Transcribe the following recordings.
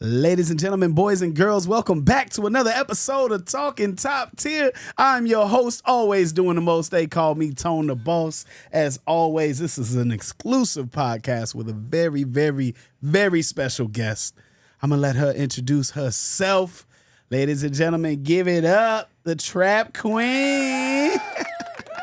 Ladies and gentlemen, boys and girls, welcome back to another episode of Talkin Top Tier. I'm your host, always doing the most. They call me Tone the Boss. As always, this is an exclusive podcast with a very, very, very special guest. I'm going to let her introduce herself. Ladies and gentlemen, give it up, the Trap Queen.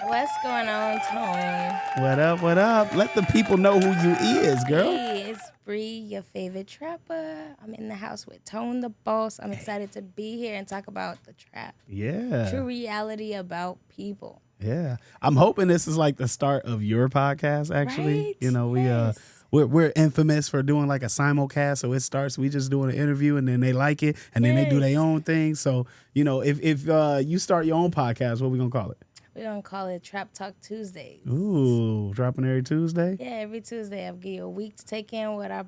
What's going on, Tone? What up, what up? Let the people know who you is, girl. Hey, it's Bre, your favorite trapper. I'm in the house with Tone the Boss. I'm excited to be here and talk about the trap. Yeah. True reality about people. Yeah. I'm hoping this is like the start of your podcast, actually. Right? You know, Yes. we're infamous for doing like a simulcast. So it starts, we just doing an interview and then they like it and then they do their own thing. So, you know, if you start your own podcast, what we gonna call it? We're going to call it Trap Talk Tuesdays. Ooh, dropping every Tuesday? Yeah, every Tuesday I'll give you a week to take in what I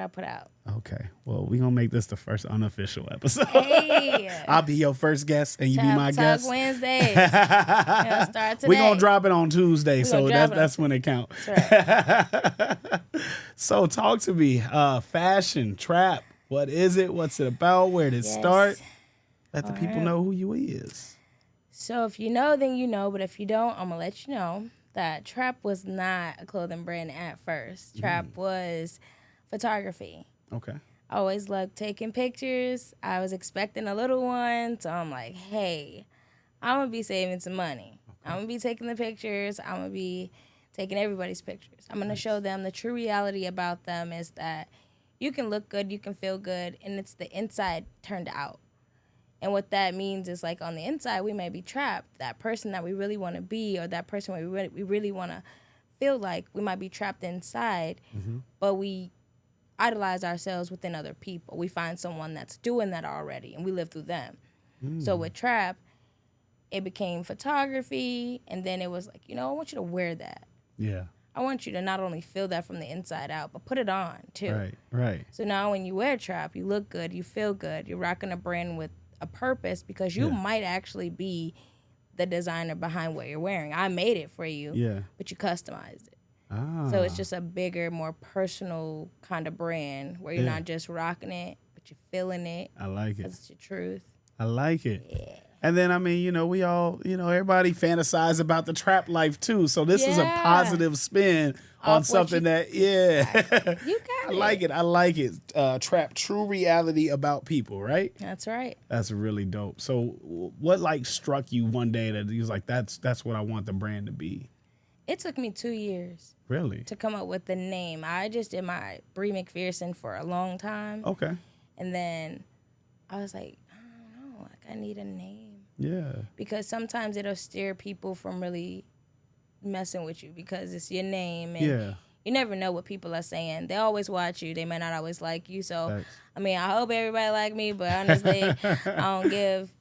put out. Okay. Well, we gonna make this the first unofficial episode. Hey. I'll be your first guest and you be my Trap guest. Talk Wednesdays. It'll start today. We're gonna drop it on Tuesday, so drop it that's when it counts. That's right. So talk to me. Fashion, trap. What is it? What's it about? Where did it start? Let the people know who you is. So if you know, then you know. But if you don't, I'm going to let you know that Trap was not a clothing brand at first. Trap was photography. Okay. I always loved taking pictures. I was expecting a little one. So I'm like, hey, I'm going to be saving some money. I'm going to be taking the pictures. I'm going to be taking everybody's pictures. I'm going to show them the true reality about them is that you can look good, you can feel good, and it's the inside turned out. And what that means is, like, on the inside, we may be trapped. That person that we really want to be or that person we really want to feel like, we might be trapped inside, but we idolize ourselves within other people. We find someone that's doing that already, and we live through them. So with Trap, it became photography, and then it was like, you know, I want you to wear that. Yeah. I want you to not only feel that from the inside out, but put it on, too. Right. So now when you wear Trap, you look good, you feel good, you're rocking a brand with a purpose because you might actually be the designer behind what you're wearing. I made it for you, but you customized it. So it's just a bigger, more personal kind of brand where you're not just rocking it, but you're feeling it. I like it. It's the truth. I like it. Yeah. And then, I mean, you know, we all, you know, everybody fantasize about the trap life too. So this is a positive spin on something that, You got it. I like it. Trap, true reality about people, right? That's right. That's really dope. So what like struck you one day that you was like, that's what I want the brand to be? It took me 2 years. Really? To come up with the name. I just did my Bre McPherson for a long time. Okay. And then I was like, I don't know, like I need a name. Yeah. Because sometimes it'll steer people from really messing with you because it's your name and you never know what people are saying. They always watch you. They may not always like you. So, Thanks. I mean, I hope everybody like me, but honestly, I don't give,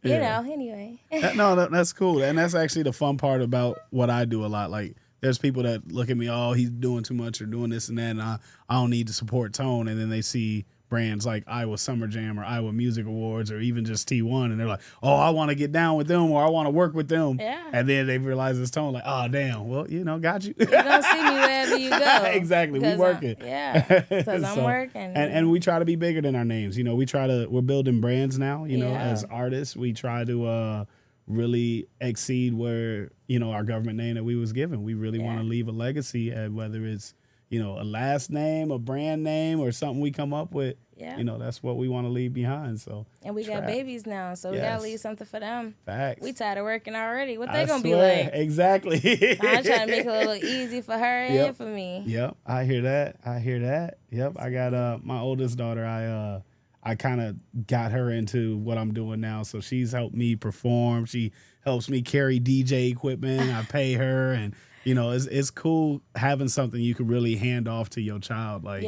you know, anyway. No, that's cool. And that's actually the fun part about what I do a lot. Like, there's people that look at me, oh, he's doing too much or doing this and that, and I don't need to support Tone. And then they see brands like Iowa Summer Jam or Iowa Music Awards or even just T1, and they're like, oh, I want to get down with them or I want to work with them. Yeah. And then they realize it's Tone, like, oh, damn, well, you know, got you. You're going to see me wherever you go. Exactly. We working. Because I'm working. And we try to be bigger than our names. You know, we're building brands now, you know, as artists. We try to really exceed where, you know, our government name that we was given. We really want to leave a legacy, whether it's, you know, a last name, a brand name, or something we come up with. Yeah. You know, that's what we want to leave behind. So. And we got babies now, so we got to leave something for them. Facts. We tired of working already. What they going to be like? Exactly. I'm trying to make it a little easy for her and for me. Yep. I hear that. Yep. I got my oldest daughter. I kind of got her into what I'm doing now. So she's helped me perform. She helps me carry DJ equipment. I pay her. And, you know, it's cool having something you can really hand off to your child. Like,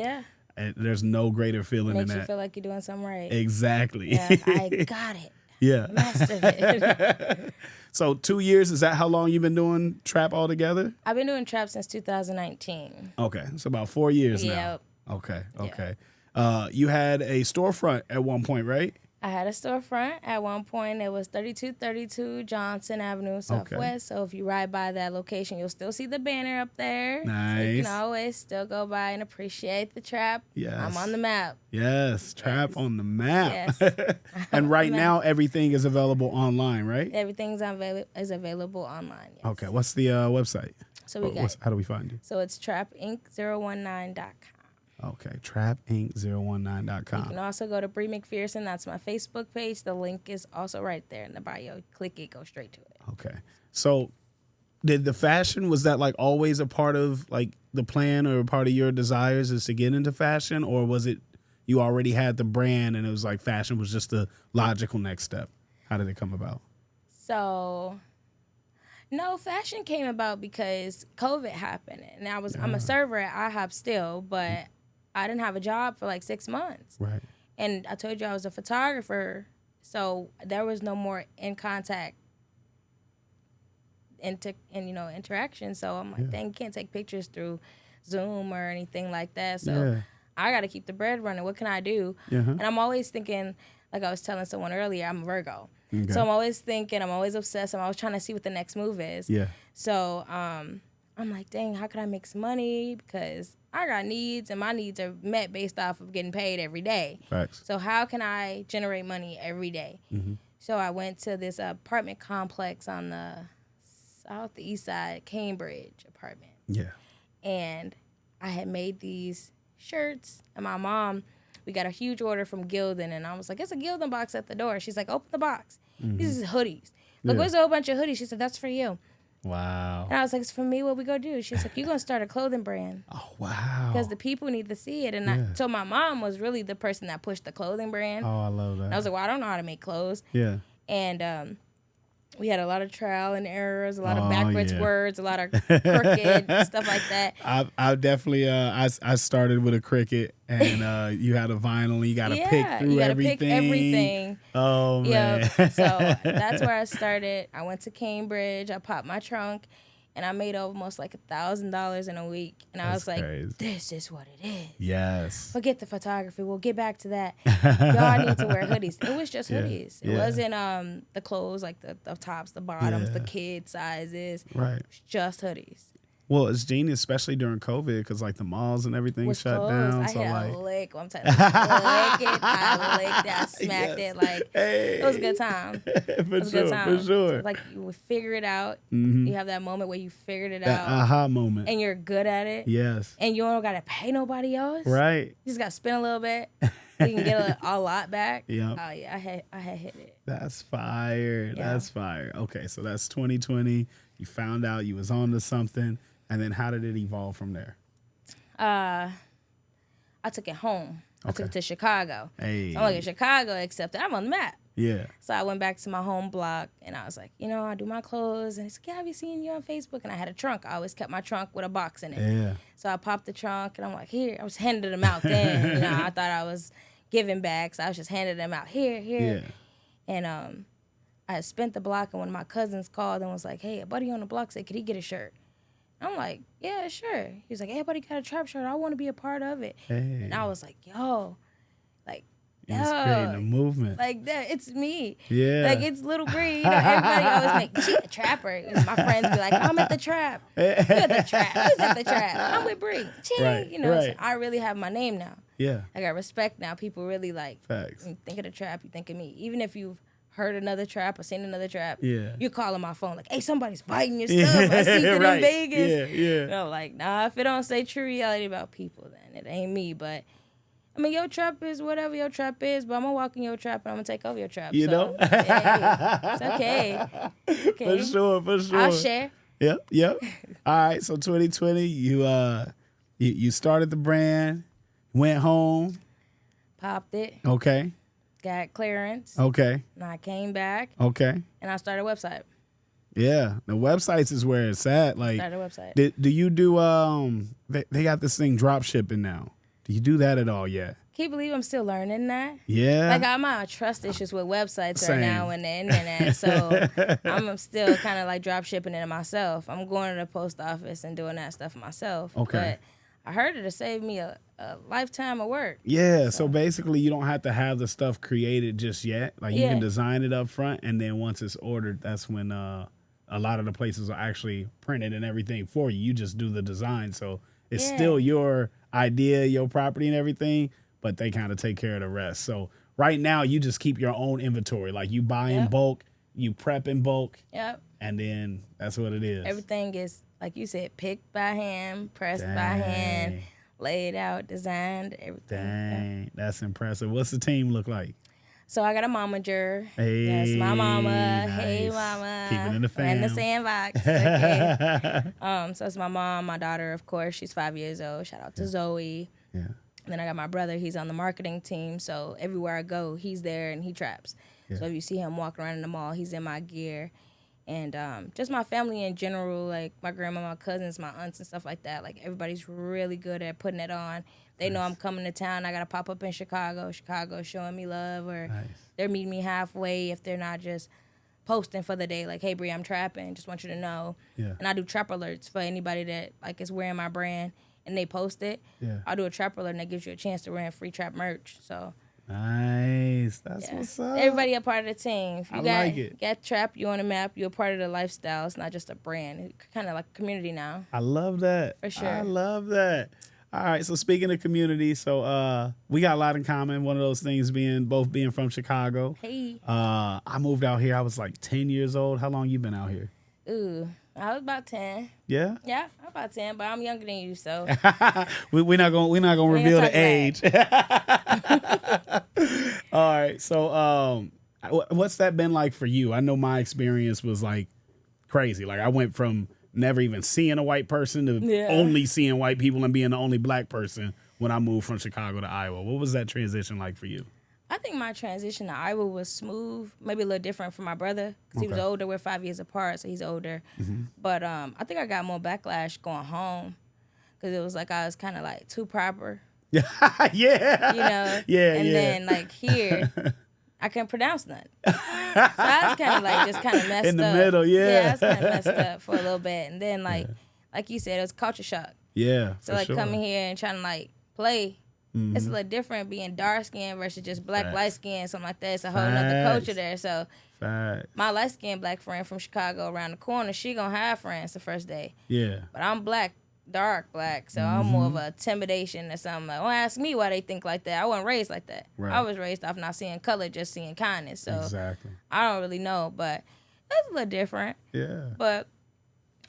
and there's no greater feeling than that. Makes you feel like you're doing something right. Exactly. Yeah, I got it. Yeah. Mastered it. So 2 years, is that how long you've been doing trap altogether? I've been doing trap since 2019. Okay. It's about 4 years now. Yep. Okay. You had a storefront at one point, right? I had a storefront at one point. It was 3232 Johnson Avenue Southwest. So if you ride by that location, you'll still see the banner up there. Nice. So you can always still go by and appreciate the Trap. Yes. I'm on the map. Yes, Trap on the map. Yes. And right now, everything is available online, right? Everything's is available online. Yes. Okay, what's the website? So we got. How do we find you? So it's trapinc019.com. Okay, trapinc019.com. You can also go to Bre McPherson. That's my Facebook page. The link is also right there in the bio. Click it, go straight to it. Okay. So did the fashion, was that like always a part of like the plan or a part of your desires is to get into fashion, or was it you already had the brand and it was like fashion was just the logical next step? How did it come about? So, no, fashion came about because COVID happened. And I'm a server at IHOP still, but I didn't have a job for like 6 months. Right. And I told you I was a photographer, so there was no more in contact interaction. So I'm like, dang, you can't take pictures through Zoom or anything like that. So I got to keep the bread running. What can I do? And I'm always thinking, like I was telling someone earlier, I'm a Virgo. Okay. So I'm always thinking, I'm always obsessed. I'm always trying to see what the next move is. Yeah. So I'm like, dang, how can I make some money? Because I got needs, and my needs are met based off of getting paid every day. Facts. So how can I generate money every day? Mm-hmm. So I went to this apartment complex on the southeast side, Cambridge apartment. Yeah. And I had made these shirts, and my mom, we got a huge order from Gildan, and I was like, it's a Gildan box at the door. She's like, open the box. Mm-hmm. These is hoodies. Look, there's a whole bunch of hoodies. She said, that's for you. Wow. And I was like, it's for me, what we gonna do? She's like, you're gonna start a clothing brand. Oh, wow. Because the people need to see it. And so my mom was really the person that pushed the clothing brand. Oh, I love that. And I was like, well, I don't know how to make clothes. Yeah. And we had a lot of trial and errors, a lot of backwards words, a lot of crooked stuff like that. I definitely I started with a Cricut, and you had a vinyl. You got to pick through everything. Pick everything. Oh man! So that's where I started. I went to Cambridge. I popped my trunk, and I made almost like $1,000 in a week. And I was like, crazy. This is what it is. Yes. Forget the photography. We'll get back to that. Y'all need to wear hoodies. It was just hoodies. It wasn't the clothes, like the tops, the bottoms, the kid sizes. Right. It was just hoodies. Well, it's genius, especially during COVID, because like the malls and everything shut down. I had a lick. I'm telling you, I licked it. I smacked it. Like it was a good time. For sure. Like you would figure it out. Mm-hmm. You have that moment where you figured it out. Aha moment. And you're good at it. Yes. And you don't gotta pay nobody else. Right. You just gotta spend a little bit. You can get a lot back. Yeah. Oh yeah, I had hit it. That's fire. Yeah. That's fire. Okay, so that's 2020. You found out you was on to something. And then how did it evolve from there? I took it home. Okay. I took it to Chicago. Hey. So I'm like, in Chicago, except that I'm on the map. Yeah. So I went back to my home block, and I was like, I do my clothes. And he's like, yeah, I've been seeing you on Facebook. And I had a trunk. I always kept my trunk with a box in it. Yeah. So I popped the trunk, and I'm like, here. I was handing them out then. I thought I was giving back, so I was just handing them out. Here. Yeah. And I had spent the block, and one of my cousins called and was like, hey, a buddy on the block said, could he get a shirt? I'm like, yeah, sure. He was like, everybody got a Trap shirt. I want to be a part of it. Hey. And I was like, it's creating a movement. Like that, it's me. Yeah. Like it's little Bre. Everybody always make, she a trapper. And my friends be like, I'm at the Trap. You're at the Trap. Who's at the Trap? I'm with Bre. Right. So I really have my name now. Yeah. I got respect now. People really like, facts. When you think of the Trap, you think of me. Even if you've heard another Trap or seen another Trap, you're calling my phone like, hey, somebody's biting your stuff. I see it in Vegas. Yeah. And I'm like, nah, if it don't say true reality about people, then it ain't me. But I mean, your Trap is whatever your Trap is, but I'm gonna walk in your Trap and I'm gonna take over your Trap. You know? Hey, it's okay. It's okay. For sure. I'll share. Yep. All right, so 2020, you started the brand, went home. Popped it. Okay. Got clearance. Okay. And I came back. Okay. And I started a website. Yeah, the websites is where it's at. Like, started a website. Do you do they got this thing drop shipping now? Do you do that at all yet? Can you believe I'm still learning that? Yeah. Like I'm on trust issues with websites right now and the internet, so I'm still kind of like drop shipping it myself. I'm going to the post office and doing that stuff myself. Okay. But I heard it'll save me a lifetime of work. Yeah, so basically you don't have to have the stuff created just yet. Like you can design it up front, and then once it's ordered, that's when a lot of the places are actually printed and everything for you. You just do the design, so it's still your idea, your property and everything, but they kind of take care of the rest. So right now you just keep your own inventory. Like you buy in bulk, you prep in bulk, and then that's what it is. Everything is, like you said, picked by hand, pressed by hand, laid out, designed, everything. Dang, that's impressive. What's the team look like? So I got a momager. Hey, that's my mama. nice. Hey, mama. Keep it in the fam. And the sandbox. Okay. So it's my mom, my daughter, of course. She's 5 years old. Shout out to Zoe. Yeah. And then I got my brother. He's on the marketing team. So everywhere I go, he's there and he traps. Yeah. So if you see him walking around in the mall, he's in my gear. And just my family in general, like my grandma, my cousins, my aunts and stuff like that. Like everybody's really good at putting it on. They know I'm coming to town. I got to pop up in Chicago. Chicago's showing me love, or they're meeting me halfway if they're not just posting for the day. Like, hey, Bre, I'm trapping. Just want you to know. Yeah. And I do trap alerts for anybody that like is wearing my brand and they post it. Yeah. I'll do a trap alert and that gives you a chance to wear free trap merch. So. Nice. That's what's up. Everybody a part of the team. If you like it. Got Trap, you on the map, you're a part of the lifestyle. It's not just a brand. It's kind of like a community now. I love that. For sure. I love that. All right. So speaking of community, so we got a lot in common. One of those things being from Chicago. Hey. I moved out here. I was like 10 years old. How long you been out here? Ooh. I was about 10. Yeah? Yeah, I'm about 10, but I'm younger than you, so. we're not gonna reveal the age. All right. So what's that been like for you? I know my experience was like crazy. Like I went from never even seeing a white person to only seeing white people and being the only black person when I moved from Chicago to Iowa. What was that transition like for you? I think my transition to Iowa was smooth, maybe a little different from my brother because he was older. We're 5 years apart, so he's older. Mm-hmm. But I think I got more backlash going home because it was like I was kind of like too proper. Yeah. You know? Yeah, and then like here, I couldn't pronounce nothing. So I was kind of like just kind of messed up. In the middle, Yeah, I was kind of messed up for a little bit. And then like you said, it was culture shock. Yeah, so like coming here and trying to like play. Mm-hmm. It's a little different being dark skinned versus just black, light skinned, something like that. It's a whole nother culture there. So my light skinned black friend from Chicago around the corner, she gonna have friends the first day. Yeah. But I'm black, dark black, so I'm more of a intimidation or something. Like, don't ask me why they think like that. I wasn't raised like that. Right. I was raised off not seeing color, just seeing kindness. So I don't really know, but it's a little different. Yeah. But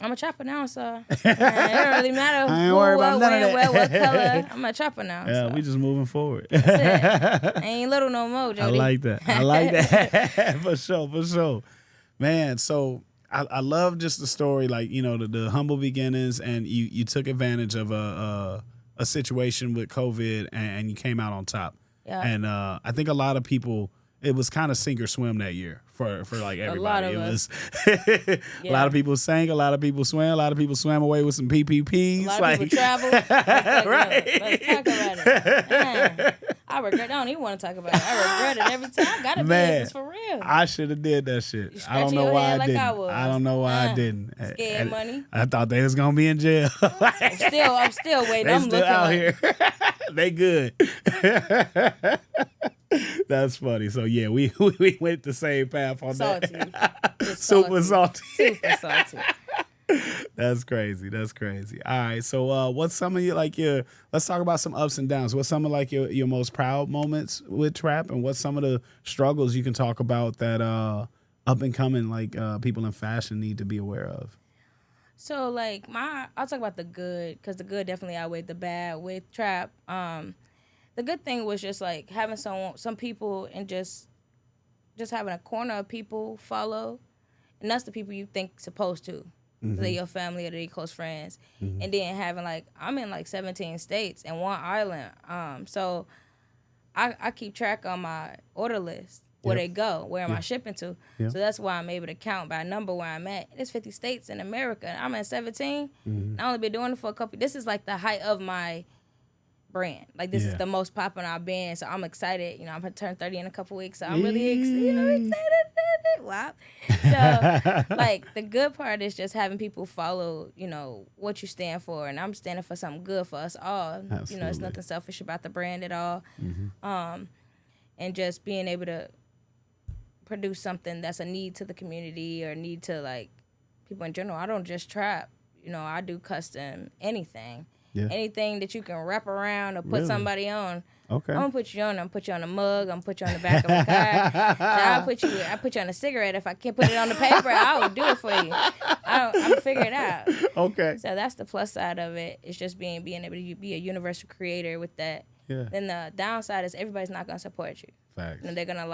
I'm a trapper now, so it don't really matter who, what, when, where, what color. I'm a trapper now. Yeah, so. We just moving forward. That's it. I ain't little no more, Jody. I like that. For sure. Man, so I love just the story, like, you know, the humble beginnings, and you took advantage of a situation with COVID, and you came out on top. Yeah. And I think a lot of people, it was kind of sink or swim that year for like everybody. A lot of us. A lot of people sank, a lot of people swam, a lot of people swam away with some PPPs. A lot of people traveled. Right. Let's talk about it. Man, I don't even want to talk about it. I regret it every time. I got a business for real. I should have did that shit. I don't know why I didn't. I don't know why I didn't. Scared money. I thought they was gonna be in jail. I'm still waiting. I'm still looking out here. They good. That's funny. So yeah, we went the same path on that. Super salty. Super salty. That's crazy. All right. So what's some of let's talk about some ups and downs. What's some of like your most proud moments with trap, and what's some of the struggles you can talk about that up and coming people in fashion need to be aware of? So like I'll talk about the good, because the good definitely outweighed the bad with trap. The good thing was just like having some people and just having a corner of people follow, and that's the people you think supposed to. Mm-hmm. They're your family or they're your close friends. Mm-hmm. And then having I'm in 17 states and one island. So I keep track on my order list where they go, where am I shipping to. Yep. So that's why I'm able to count by number where I'm at. There's 50 states in America, and I'm at 17. Mm-hmm. I only been doing it for a couple. This is like the height of my brand. Like this is the most popular I've been. So I'm excited. You know, I'm gonna turn 30 in a couple weeks. So I'm really excited. WAP. So, like, the good part is just having people follow, you know, what you stand for. And I'm standing for something good for us all. Absolutely. You know, it's nothing selfish about the brand at all. And just being able to produce something that's a need to the community or need to, like, people in general. I don't just trap. You know, I do custom anything. Yeah. Anything that you can wrap around or put Really? somebody on. Okay. I'm gonna put you on. I'm gonna put you on a mug. I'm gonna put you on the back of a car. So I put you on a cigarette. If I can't put it on the paper, I will do it for you. I'll figure it out. Okay. So that's the plus side of it. It's just being able to be a universal creator with that. Yeah. Then the downside is everybody's not gonna support you. Facts. And they're gonna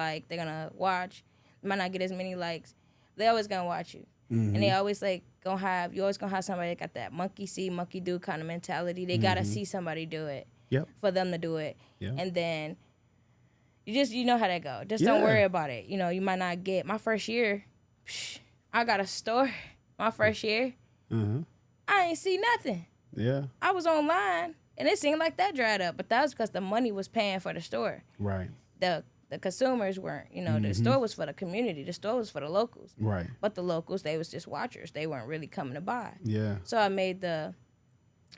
watch. You might not get as many likes. They always gonna watch you. And they always you always gonna have somebody that got that monkey see, monkey do kind of mentality. They gotta see somebody do it. Yep. For them to do it. Yep. And then you know how that go. Just don't worry about it. You know, you might not get my first year. I got a store. My first year. I ain't see nothing. Yeah. I was online and it seemed like that dried up, but that was because the money was paying for the store. Right. The consumers weren't. You know, the store was for the community. The store was for the locals. Right. But the locals, they was just watchers. They weren't really coming to buy. Yeah. So I made the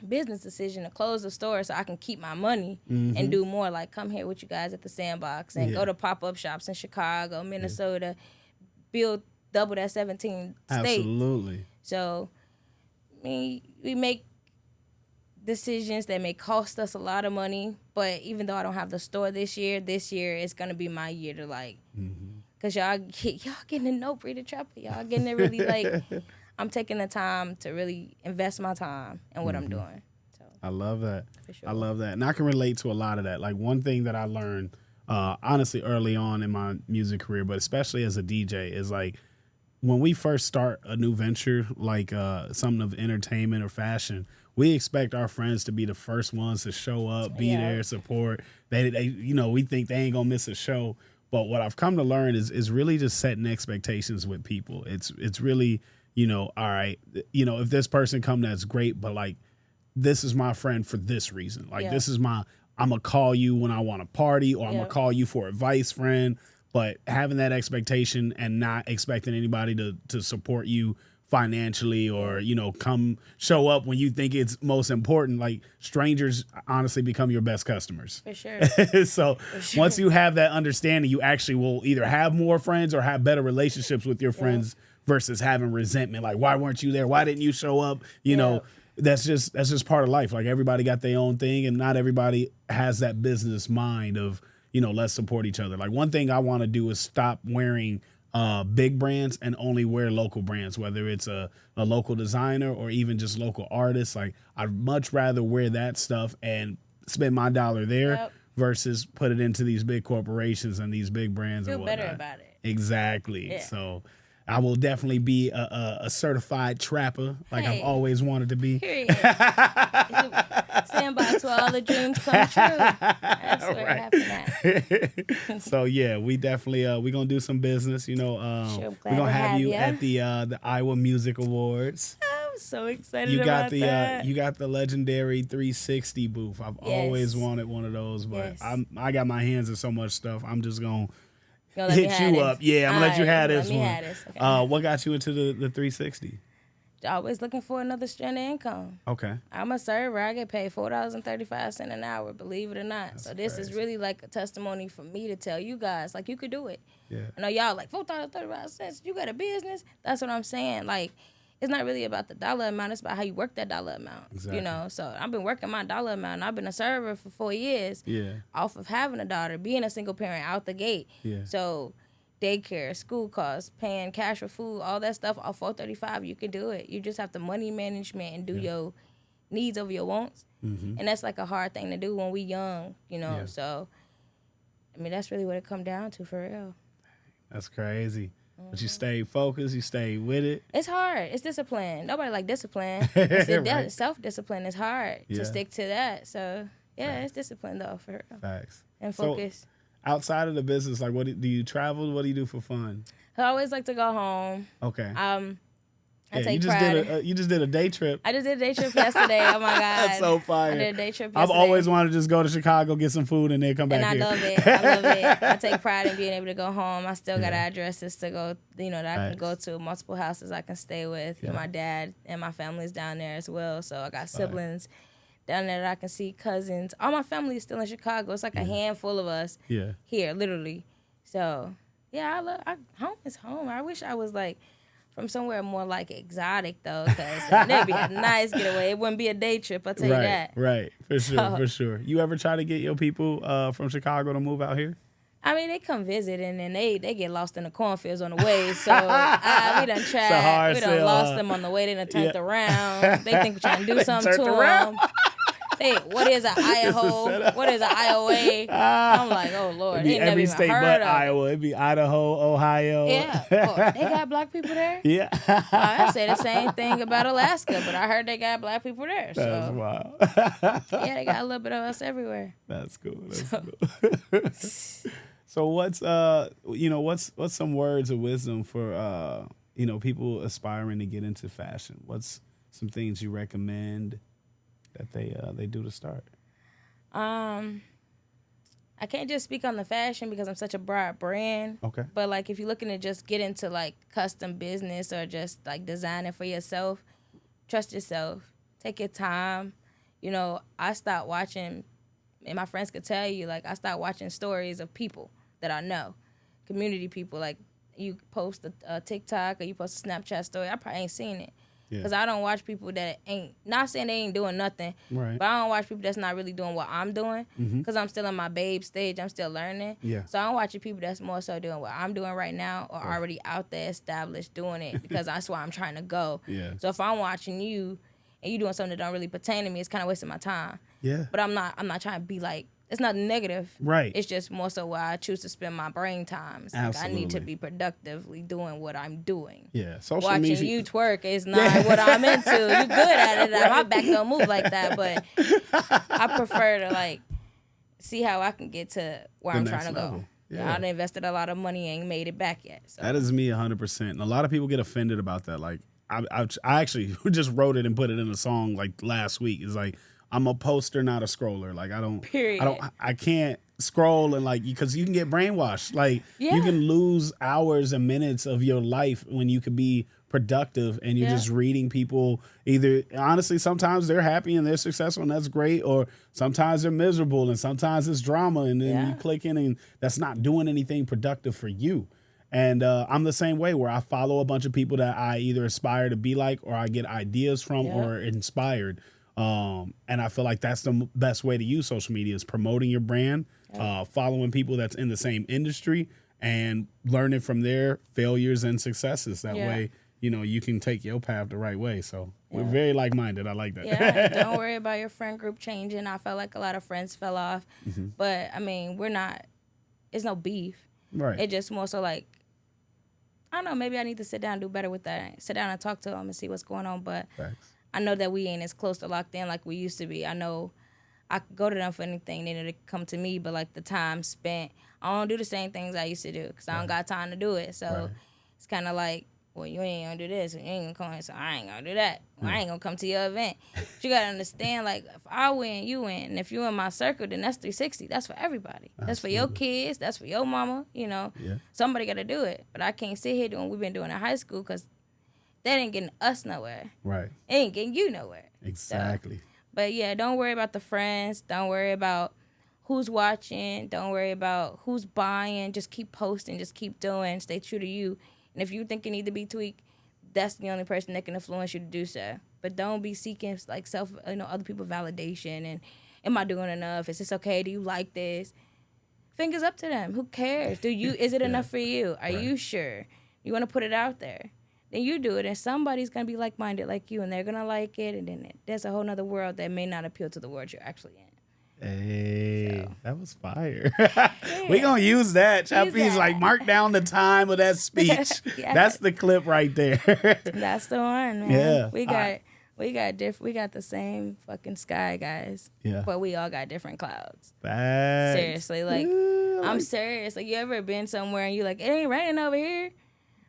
business decision to close the store so I can keep my money and do more, like come here with you guys at the Sandbox and go to pop-up shops in Chicago, Minnesota, build double that 17 states. Absolutely. So we make decisions that may cost us a lot of money, but even though I don't have the store this year is going to be my year to like, because y'all getting to know Bre the Trapper. Y'all getting to really like, I'm taking the time to really invest my time in what I'm doing. So I love that. For sure. I love that. And I can relate to a lot of that. Like one thing that I learned, honestly, early on in my music career, but especially as a DJ, is like when we first start a new venture, like something of entertainment or fashion, we expect our friends to be the first ones to show up, be there, support. They, you know, we think they ain't gonna miss a show. But what I've come to learn is really just setting expectations with people. It's really, you know, all right, you know, if this person come, that's great, but like, this is my friend for this reason. Like, this is I'm gonna call you when I want to party, or I'm gonna call you for advice, friend. But having that expectation and not expecting anybody to support you financially or, you know, come show up when you think it's most important. Like, strangers honestly become your best customers. For sure. So once you have that understanding, you actually will either have more friends or have better relationships with your friends versus having resentment. Like, why weren't you there? Why didn't you show up? You know, that's just part of life. Like, everybody got their own thing, and not everybody has that business mind of, you know, let's support each other. Like, one thing I want to do is stop wearing big brands and only wear local brands, whether it's a local designer or even just local artists. Like, I'd much rather wear that stuff and spend my dollar there versus put it into these big corporations and these big brands. Feel and whatnot. better about it. Exactly. Yeah. So I will definitely be a certified trapper, like I've always wanted to be. Period. Sandbox where all the dreams come true. That's where it happened at. So yeah, we definitely we're gonna do some business. You know, we're gonna have you at the Iowa Music Awards. I'm so excited You got about that. You got the legendary 360 booth. I've always wanted one of those, but I got my hands in so much stuff. I'm just gonna hit you up. Yeah, I'm gonna let you have this one. Okay. What got you into the 360? Always looking for another strand of income. Okay. I'm a server. I get paid $4.35 an hour, believe it or not. That's so this is really like a testimony for me to tell you guys, like, you could do it. Yeah. I know y'all like $4.35. You got a business. That's what I'm saying. Like, it's not really about the dollar amount. It's about how you work that dollar amount. Exactly. You know, so I've been working my dollar amount. And I've been a server for 4 years. Yeah. Off of having a daughter, being a single parent out the gate. Yeah. So daycare, school costs, paying cash for food, all that stuff off $4.35, you can do it. You just have to money management and do your needs over your wants. Mm-hmm. And that's like a hard thing to do when we young, you know. Yeah. So, I mean, that's really what it come down to for real. That's crazy. But you stay focused, you stay with it. It's hard. It's discipline. Nobody like discipline. Right. Self-discipline is hard to stick to that. So, yeah, it's discipline, though, for real. Facts. And focus. So, outside of the business, like, what do you travel? What do you do for fun? I always like to go home. Okay. I Yeah, take you just pride. you just did a day trip. I just did a day trip yesterday. Oh my God. That's so fire. I did a day trip I've yesterday. always wanted to just go to Chicago, get some food, and then come back And here. I love it. I love it. I take pride in being able to go home. I still got addresses to go, that I can go to, multiple houses I can stay with. Yeah. My dad and my family's down there as well. So I got siblings down there that I can see, cousins. All my family is still in Chicago. It's like a handful of us here, literally. So, yeah, home is home. I wish I was like from somewhere more like exotic though, because that'd be a nice getaway. It wouldn't be a day trip, I'll tell you that. Right, for sure. You ever try to get your people from Chicago to move out here? I mean, they come visit and then they get lost in the cornfields on the way. So we done tried. We done lost them on the way. They done turned around. They think we're trying to do something to them. What is an Idaho? What is an Iowa? I'm like, oh Lord, It'd be they never every even state heard but of Iowa. It'd be Idaho, Ohio. Yeah, they got black people there. Yeah. I say the same thing about Alaska, but I heard they got black people there. So That's wild. yeah, they got a little bit of us everywhere. That's cool. Cool. So what's what's some words of wisdom for people aspiring to get into fashion? What's some things you recommend that they do to start? I can't just speak on the fashion because I'm such a broad brand. Okay. But like if you're looking to just get into like custom business or just like designing for yourself, trust yourself. Take your time. I stopped watching, and my friends could tell you, like I stopped watching stories of people that I know, community people. Like you post a TikTok or you post a Snapchat story, I probably ain't seen it. Because I don't watch people that not saying they ain't doing nothing, right. but I don't watch people that's not really doing what I'm doing because I'm still in my babe stage. I'm still learning. Yeah. So I'm watching people that's more so doing what I'm doing right now or already out there established doing it because that's why I'm trying to go. Yeah. So if I'm watching you and you doing something that don't really pertain to me, it's kind of wasting my time. Yeah. But I'm not trying to be like, it's not negative. Right. It's just more so where I choose to spend my brain time. It's like I need to be productively doing what I'm doing. Yeah. Social Watching media. you twerk is not what I'm into. You're good at it. My back don't move like that, but I prefer to like see how I can get to where I'm trying to go. Yeah. I've invested a lot of money and ain't made it back yet. So. That is me 100%. And a lot of people get offended about that. Like I actually just wrote it and put it in a song like last week. It's like, I'm a poster, not a scroller. Like I can't scroll and like, because you can get brainwashed. Like you can lose hours and minutes of your life when you could be productive and you're just reading people. Either honestly, sometimes they're happy and they're successful and that's great, or sometimes they're miserable and sometimes it's drama and then you click in and that's not doing anything productive for you. And I'm the same way where I follow a bunch of people that I either aspire to be like or I get ideas from or inspired. And I feel like that's the best way to use social media is promoting your brand, following people that's in the same industry and learning from their failures and successes. That way, you can take your path the right way. So we're very like-minded. I like that. Yeah, don't worry about your friend group changing. I felt like a lot of friends fell off, but I mean, it's no beef. Right. It just more so like, I don't know, maybe I need to sit down and do better with that. Sit down and talk to them and see what's going on. But Facts. I know that we ain't as close to locked in like we used to be. I know I could go to them for anything. They need to come to me. But, like, the time spent, I don't do the same things I used to do because I don't got time to do it. So it's kind of like, well, you ain't going to do this and you ain't going to come here, so I ain't going to do that. Well, I ain't going to come to your event. But you got to understand, like, if I win, you win. And if you in my circle, then that's 360. That's for everybody. Absolutely. That's for your kids. That's for your mama, Somebody got to do it. But I can't sit here doing what we've been doing in high school because that ain't getting us nowhere. Right. It ain't getting you nowhere. Exactly. So, but yeah, don't worry about the friends. Don't worry about who's watching. Don't worry about who's buying. Just keep posting. Just keep doing. Stay true to you. And if you think you need to be tweaked, that's the only person that can influence you to do so. But don't be seeking like other people validation and am I doing enough? Is this okay? Do you like this? Fingers up to them. Who cares? Is it enough for you? Are you sure? You want to put it out there? Then you do it, and somebody's going to be like-minded like you, and they're going to like it, and then there's a whole nother world that may not appeal to the world you're actually in. Hey, that was fire. We going to use that. Chappie's like, mark down the time of that speech. That's the clip right there. That's the one, man. Yeah. We got the same fucking sky, guys. Yeah. But we all got different clouds. Facts. Seriously, like, I'm serious. Like, you ever been somewhere and you like, it ain't raining over here?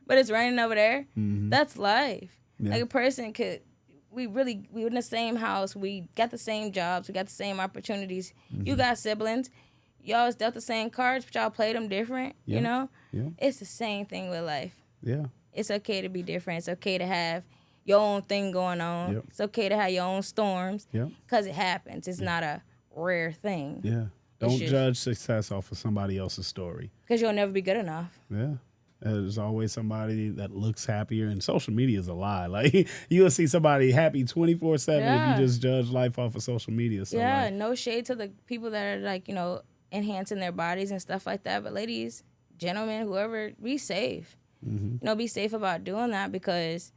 But it's raining over there. Mm-hmm. That's life. Yeah. Like a person could, we in the same house, we got the same jobs, we got the same opportunities. You got siblings, y'all was dealt the same cards, but y'all played them different, you know? Yeah. It's the same thing with life. Yeah. It's okay to be different. It's okay to have your own thing going on. Yep. It's okay to have your own storms. Yep. Because it happens. It's not a rare thing. Yeah. Don't judge success off of somebody else's story. Because you'll never be good enough. Yeah. There's always somebody that looks happier, and social media is a lie. Like, you'll see somebody happy 24/7 if you just judge life off of social media. So yeah, no shade to the people that are like, you know, enhancing their bodies and stuff like that. But ladies, gentlemen, whoever, be safe. You know, be safe about doing that, because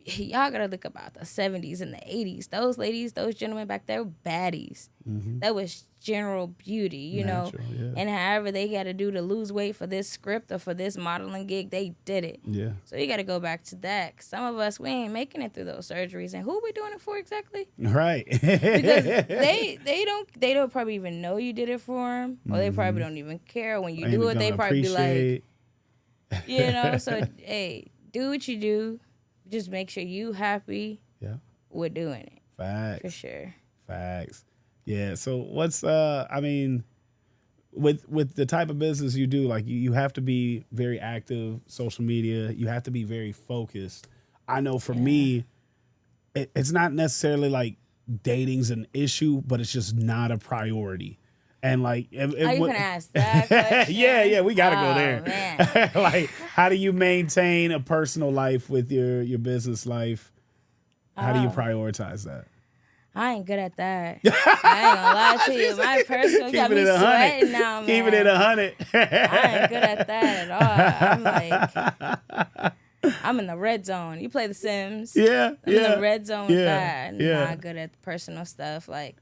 y'all gotta look about the 70s and the 80s. Those ladies, those gentlemen back there were baddies. That was general beauty, you know. Yeah. And however they got to do to lose weight for this script or for this modeling gig, they did it. Yeah. So you got to go back to that. 'Cause some of us, we ain't making it through those surgeries. And who we doing it for exactly? Right. Because they don't probably even know you did it for them, or they probably don't even care. When you do it, they probably be like, you know. So hey, do what you do. Just make sure you happy. Yeah. With doing it. Facts. For sure. Facts. Yeah. So what's I mean, with the type of business you do, like you have to be very active, social media. You have to be very focused. I know for me, it's not necessarily like dating's an issue, but it's just not a priority. And like, you can ask that question? yeah, we gotta go there. Man. Like, how do you maintain a personal life with your business life? How do you prioritize that? I ain't good at that. I ain't gonna lie to you. My personal got me sweating now, man. Keeping it 100. I ain't good at that at all. I'm in the red zone. You play The Sims. Yeah, I'm in the red zone with that. Yeah. Not good at personal stuff. Like,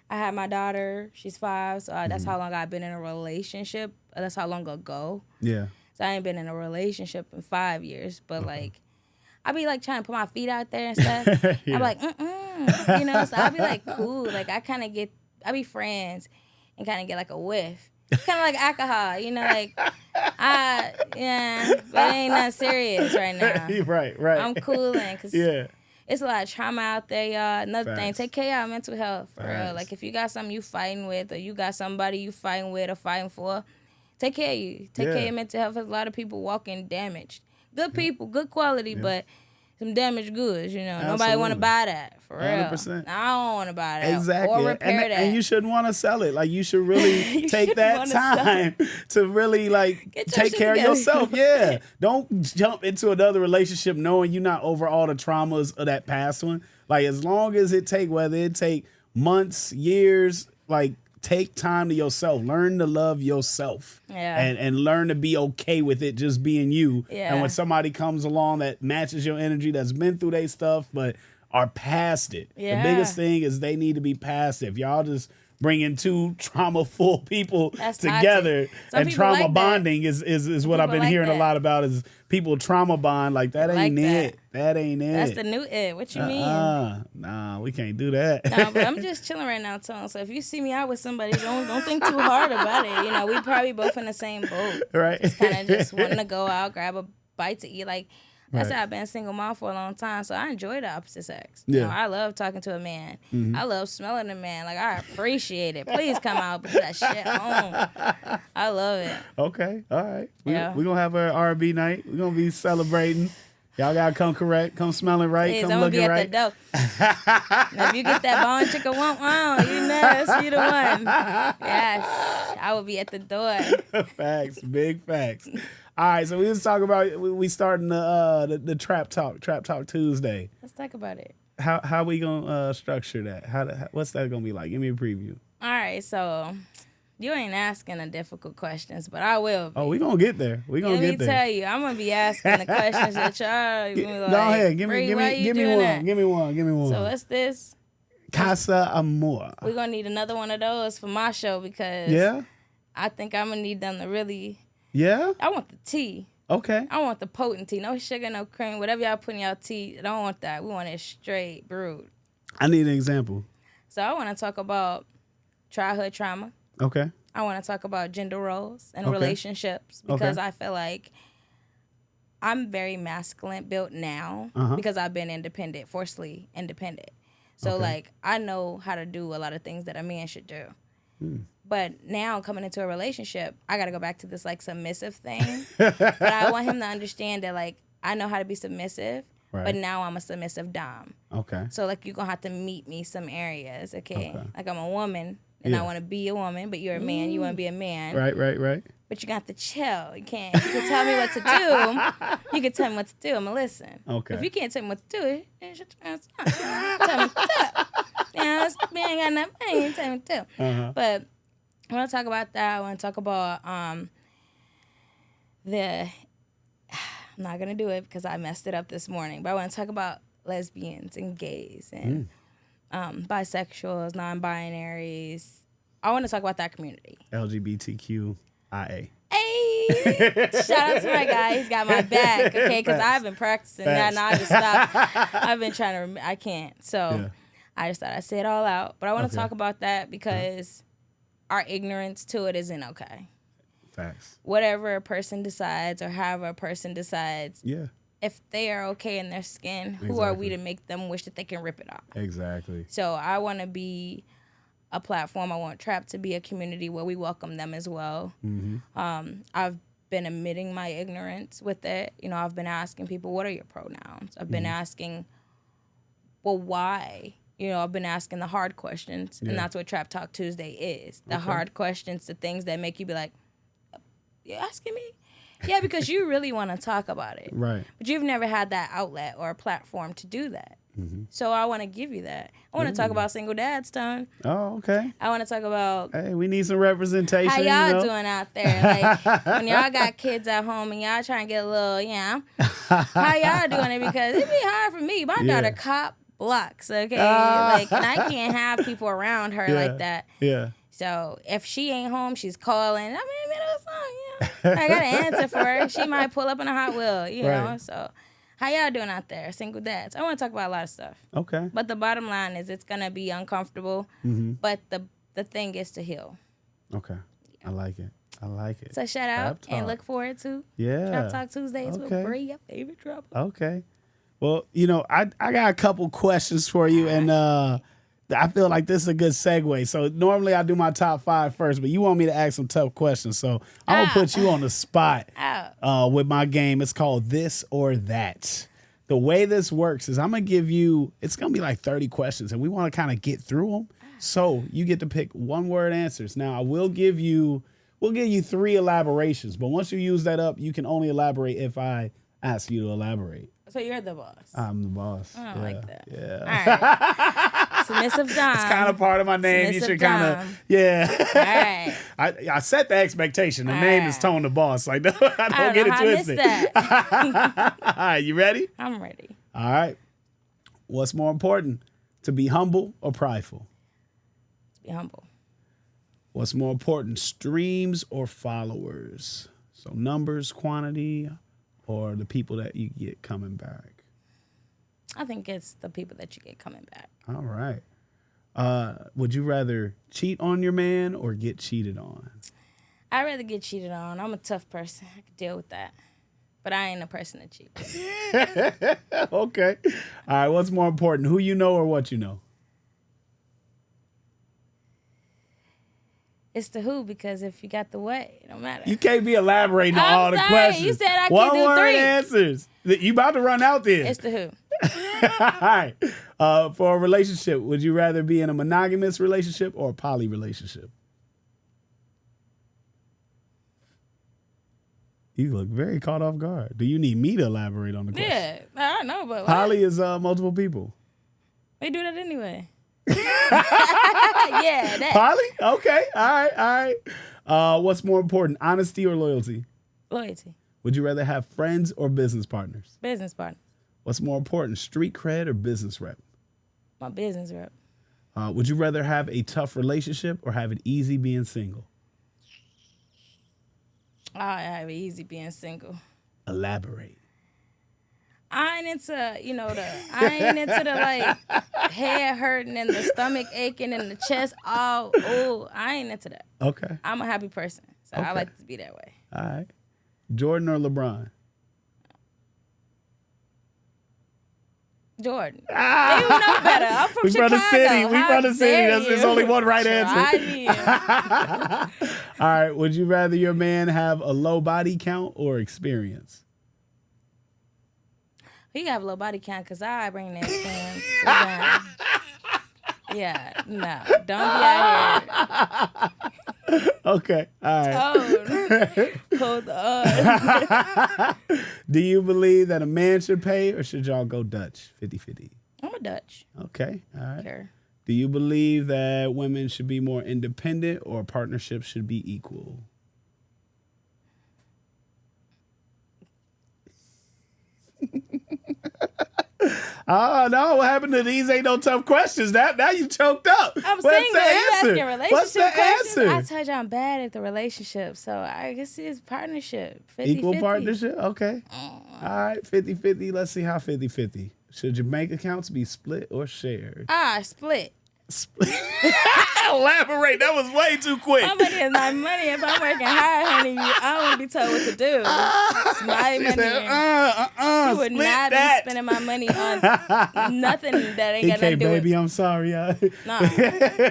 I had my daughter. She's 5, so that's how long I've been in a relationship. That's how long ago. Yeah. So I ain't been in a relationship in 5 years. But, like, I be, like, trying to put my feet out there and stuff. Yeah. I'm like, you know? So I be, like, cool. Like, I be friends and kind of get, like, a whiff. Kind of like alcohol, you know? Like, but it ain't nothing serious right now. Right. I'm cooling because it's a lot of trauma out there, y'all. Another thing, take care of your mental health, for real. Like, if you got something you fighting with, or you got somebody you fighting with or fighting for, take care of you. Take care of your mental health. There's a lot of people walking damaged. Good people, good quality, but some damaged goods, you know. Absolutely. Nobody want to buy that, for real. 100%. I don't want to buy that. Exactly. Or repair that. And you shouldn't want to sell it. Like, you should really take that time to really, like, take care of yourself. Yeah. Don't jump into another relationship knowing you're not over all the traumas of that past one. Like, as long as it take, whether it take months, years, like, take time to yourself. Learn to love yourself. Yeah. And learn to be okay with it just being you. Yeah. And when somebody comes along that matches your energy, that's been through their stuff, but are past it. Yeah. The biggest thing is they need to be past it. If y'all just bringing two trauma-full people together and trauma like bonding is what I've been hearing a lot about, is people trauma bond. Like, that ain't it. That ain't it. That's the new it. What you mean? Nah, we can't do that. No, but I'm just chilling right now, Tone. So if you see me out with somebody, don't think too hard about it. You know, we probably both in the same boat. Right. Just kind of just wanting to go out, grab a bite to eat. Like, that's how I've been a single mom for a long time, so I enjoy the opposite sex. Yeah. You know, I love talking to a man. I love smelling a man. Like, I appreciate it. Please come out, put that shit on. I love it. Okay, all right. We're Yeah. going to have our R&B night. We're going to be celebrating. Y'all got to come correct, come smelling right, Please, come I'm looking gonna be at right. the door. Now, if you get that bone chicken womp womp, you know, you the one. Yes, I will be at the door. Facts, big facts. All right, so we was talking about, we starting the Trap Talk Tuesday. Let's talk about it. How we gonna structure that? What's that gonna be like? Give me a preview. All right, so you ain't asking the difficult questions, but I will be. Oh, we gonna get there. We gonna get there. Let me tell you, I'm gonna be asking the questions that y'all. Like, go ahead, give me Bre, one. Give me one. So what's this? Casa Amor. We're gonna need another one of those for my show, because I think I'm gonna need them to really. Yeah. I want the tea. Okay. I want the potent tea. No sugar, no cream. Whatever y'all put in y'all tea, I don't want that. We want it straight brewed. I need an example. So I want to talk about childhood trauma. Okay. I want to talk about gender roles and relationships, because I feel like I'm very masculine built now because I've been independent, forcefully independent. So like I know how to do a lot of things that a man should do. But now coming into a relationship, I got to go back to this like submissive thing. But I want him to understand that like I know how to be submissive, but now I'm a submissive dom. Okay. So like you're gonna have to meet me some areas, okay? Like I'm a woman and I want to be a woman, but you're a man, you want to be a man. Right. But you got to chill. You can't. You can tell me what to do. You can tell me what to do. I'm gonna listen. Okay. If you can't tell me what to do, then shut your ass up. Tell me what to do. You know, this man ain't got enough money. Tell me what to do. But I want to talk about that. I want to talk about I'm not gonna do it because I messed it up this morning. But I want to talk about lesbians and gays and bisexuals, non-binaries. I want to talk about that community. LGBTQIA. Hey, shout out to my guy. He's got my back, okay? Because I've been practicing that, and I just stopped. I've been trying to. I can't. So I just thought I'd say it all out. But I want to talk about that because our ignorance to it isn't okay. Facts. Whatever a person decides or however a person decides, if they are okay in their skin, who are we to make them wish that they can rip it off? Exactly. So I want to be a platform. I want T.R.A.P to be a community where we welcome them as well. I've been admitting my ignorance with it. You know, I've been asking people, what are your pronouns? I've been asking, well, why? You know, I've been asking the hard questions, and that's what T.R.A.P Talk Tuesday is. The hard questions, the things that make you be like, you asking me? Yeah, because you really want to talk about it. Right. But you've never had that outlet or a platform to do that. So I want to give you that. I want to talk about single dads, Tone. Oh, okay. I want to talk about Hey, we need some representation. how y'all doing out there. Like when y'all got kids at home and y'all trying to get a little, how y'all doing it? Because it be hard for me. My daughter cop blocks, okay? Like, and I can't have people around her like that. Yeah. So if she ain't home, she's calling. I'm in the middle of something, I got to answer for her. She might pull up in a Hot Wheel, you know? So how y'all doing out there, single dads? I want to talk about a lot of stuff. Okay. But the bottom line is it's going to be uncomfortable, but the thing is to heal. Okay. I like it. So shout out and look forward to T.R.A.P Talk Tuesdays with Bre, your favorite trapper. Okay. Well, you know, I got a couple questions for you, and I feel like this is a good segue. So normally I do my top 5 first, but you want me to ask some tough questions. So I'm going to put you on the spot with my game. It's called This or That. The way this works is I'm going to give you, it's going to be like 30 questions, and we want to kind of get through them. So you get to pick one-word answers. Now, we'll give you 3 elaborations, but once you use that up, you can only elaborate if I ask you to elaborate. So you're the boss. I'm the boss. I don't like that. Yeah. All right. Submissive Dom. It's kind of part of my name. Submissive You should kind of, yeah. All right. I set the expectation. The name is Tone the Boss. Like, don't I get it how twisted. I missed that. All right, you ready? I'm ready. All right. What's more important, to be humble or prideful? To be humble. What's more important, streams or followers? So numbers, quantity, or the people that you get coming back? I think it's the people that you get coming back. All right. Would you rather cheat on your man or get cheated on? I'd rather get cheated on. I'm a tough person. I can deal with that. But I ain't a person to cheat. Okay. All right. What's more important, who you know or what you know? It's the who, because if you got the what, it don't matter. You can't be elaborating on all the questions. You said I One can do word 3 answers. You about to run out there. It's the who. All right. For a relationship, would you rather be in a monogamous relationship or a poly relationship? You look very caught off guard. Do you need me to elaborate on the question? Yeah, I know, but Poly is multiple people. we do that anyway. Yeah, that. Poly? Okay. All right. What's more important, honesty or loyalty? Loyalty. Would you rather have friends or business partners? Business partner. What's more important, street cred or business rep? My business rep. Would you rather have a tough relationship or have it easy being single? I have it easy being single. Elaborate. I ain't into the like head hurting and the stomach aching and the chest all. Oh, I ain't into that. Okay. I'm a happy person, so I like to be that way. All right. Jordan or LeBron? Jordan. Ah. You know better. I'm from We Chicago. from the city. We How from the city. dare There's you? only one right Try answer. me. All right. Would you rather your man have a low body count or experience? He have a low body count because I bring that experience. Yeah, no. Don't be out here. Okay. All right. Hold on. Do you believe that a man should pay or should y'all go Dutch 50-50? I'm a Dutch. Okay. All right. Sure. Do you believe that women should be more independent or partnerships should be equal? Oh, no. What happened to these? Ain't no tough questions. Now you choked up. I'm What's single. the You answer? asking relationship What's the questions? answer? I told you I'm bad at the relationship, so I guess it's partnership. 50-50. Equal partnership? Okay. All right. 50-50. Let's see how 50-50. Should your bank accounts be split or shared? Split. Elaborate. That was way too quick. My money is my money. If I'm working hard, honey, I don't want to be told what to do. It's my money. Said, you would not that. be spending my money on nothing that ain't got nothing to do baby, with. I'm sorry. Nah,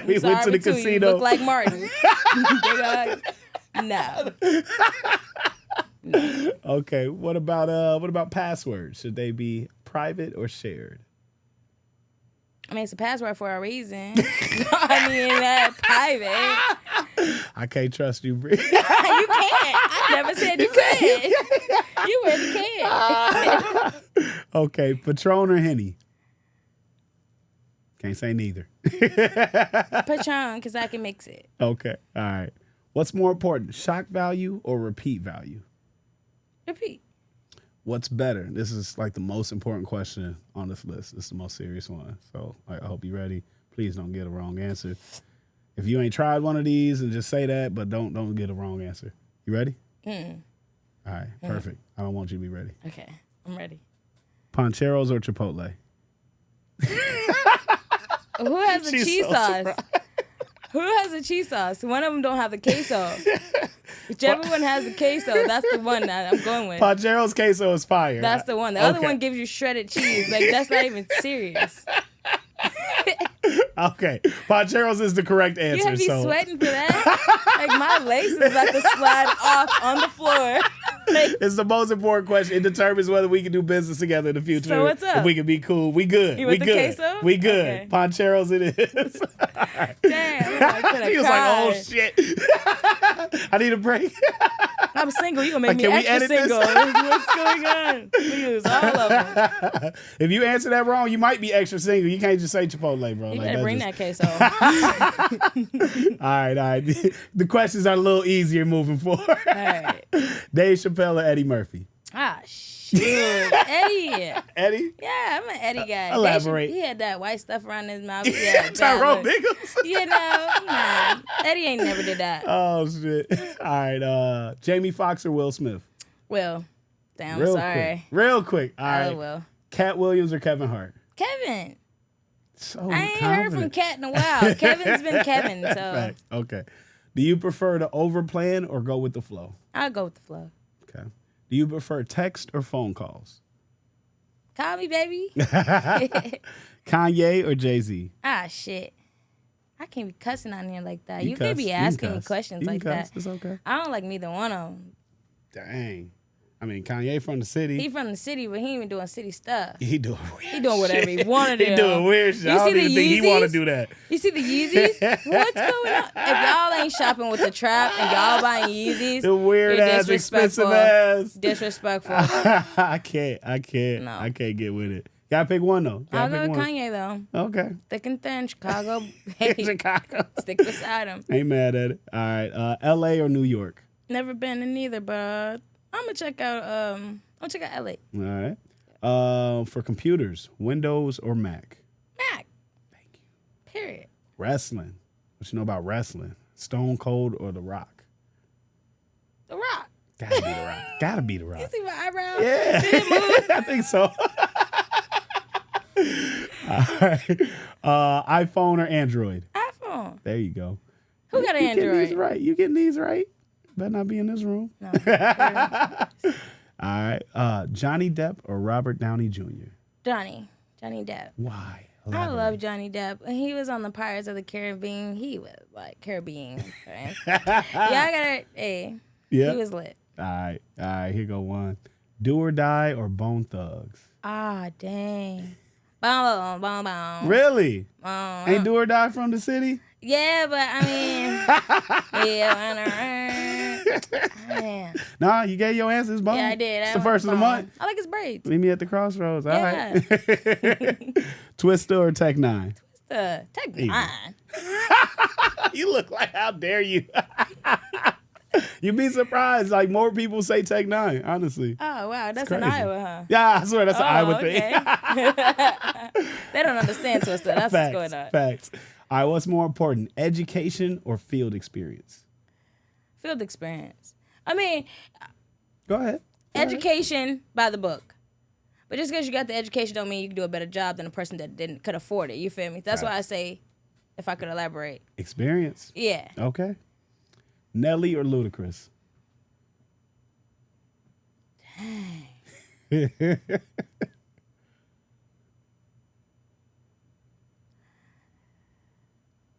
We went to the too. casino. You look like Martin. No. Okay. What about passwords? Should they be private or shared? I mean, it's a password for a reason. I mean, private. I can't trust you, Bre. You can't. I never said you could. You really can't. Okay, Patron or Henny? Can't say neither. Patron, because I can mix it. Okay, all right. What's more important, shock value or repeat value? Repeat. What's better? This is like the most important question on this list. It's the most serious one. So I hope you're ready. Please don't get a wrong answer. If you ain't tried one of these, and just say that, but don't get a wrong answer. You ready? Mm. All right, perfect. I don't want you to be ready. Okay, I'm ready. Pancheros or Chipotle? Who has the She's cheese so sauce? surprised. Who has the cheese sauce? One of them don't have the queso. Whichever one has the queso, that's the one that I'm going with. Pancheros queso is fire. That's the one. The other one gives you shredded cheese. Like, that's not even serious. Okay, Pancheros is the correct answer. You have to be so. sweating for that? Like, my lace is about to slide off on the floor. Like, It's the most important question. It determines whether we can do business together in the future. So what's up? If we can be cool. We good. You we want the good. queso? We good. Okay. Pancheros it is. damn, I'm like, He was like, oh shit. I need a break. I'm single. You gonna Like, make me can we extra edit this? single. What's going on? We use all of them. If you answer that wrong, you might be extra single. You can't just say Chipotle, bro. You Like, better bring just... that queso. All right. The questions are a little easier moving forward. All right. Dave Chappelle or Eddie Murphy? Shoot. Eddie. Eddie? Yeah, I'm an Eddie guy. Elaborate. He had that white stuff around his mouth. Yeah, Tyrone Biggums? You know, nah. Eddie ain't never did that. Oh, shit. All right. Jamie Foxx or Will Smith? Will. Damn, Real sorry. quick. Real quick. All I right. will. Cat Williams or Kevin Hart? Kevin. So I ain't heard from Cat in a while. Kevin's been Kevin, so Facts. Okay. Do you prefer to overplan or go with the flow? I'll go with the flow. Okay. Do you prefer text or phone calls? Call me, baby. Kanye or Jay-Z? Shit. I can't be cussing on here like that. You You can't cuss. be You can asking me cuss. questions You can like cuss. that. It's okay. I don't like neither one of them. Dang. I mean, Kanye from the city. He from the city, but he ain't even doing city stuff. He doing weird He doing whatever shit. he want to do. He doing weird shit. You I don't see the even think he want to Yeezys? do that. You see the Yeezys? What's going on? If y'all ain't shopping with the Trap and y'all buying Yeezys, The weird you're ass, disrespectful. expensive ass. Disrespectful. I can't. No. I can't get with it. Gotta pick one though. I'll Gotta go pick with one. Kanye though. Okay. Thick and thin, Chicago. Hey, Chicago. stick beside him. Ain't mad at it. All right. L.A. or New York? Never been in either, but I'm gonna check out. I'll check out LA. All right. For computers, Windows or Mac? Mac. Thank you. Period. Wrestling. What you know about wrestling? Stone Cold or The Rock? The Rock. Gotta be The Rock. Gotta be The Rock. You see my eyebrow? Yeah, I think so. All right. iPhone or Android? iPhone. There you go. Who got an You getting these Android? right. You getting these right. Better not be in this room. No. All right. Johnny Depp or Robert Downey Jr.? Johnny. Johnny Depp. Why? I love Johnny Depp. He was on the Pirates of the Caribbean. He was like Caribbean. Right? Yeah, I got it. Hey, Yeah. he was lit. All right. Here go one. Do or Die or Bone Thugs? Ah, dang. Boom, boom, boom. Really? Ain't Do or Die from the city? Yeah, but I mean, yeah. Nah, you gave your answers, Bone. Yeah, I did. It's the first of the month. I like his braids. Meet me at the crossroads. All Yeah. right. Twister or Tech 9? Tech 9. You look like, how dare you? You'd be surprised. Like, more people say Tech 9, honestly. Oh, wow. That's in crazy. Iowa, huh? Yeah, I swear that's an Iowa thing. They don't understand Twister. That's Facts, what's going on. Facts. All right, what's more important, education or field experience? Field experience. I mean, Go ahead. education by the book. But just because you got the education don't mean you can do a better job than a person that could afford it. You feel me? That's why I say, if I could elaborate. Experience. Yeah. Okay. Nelly or Ludacris? Dang.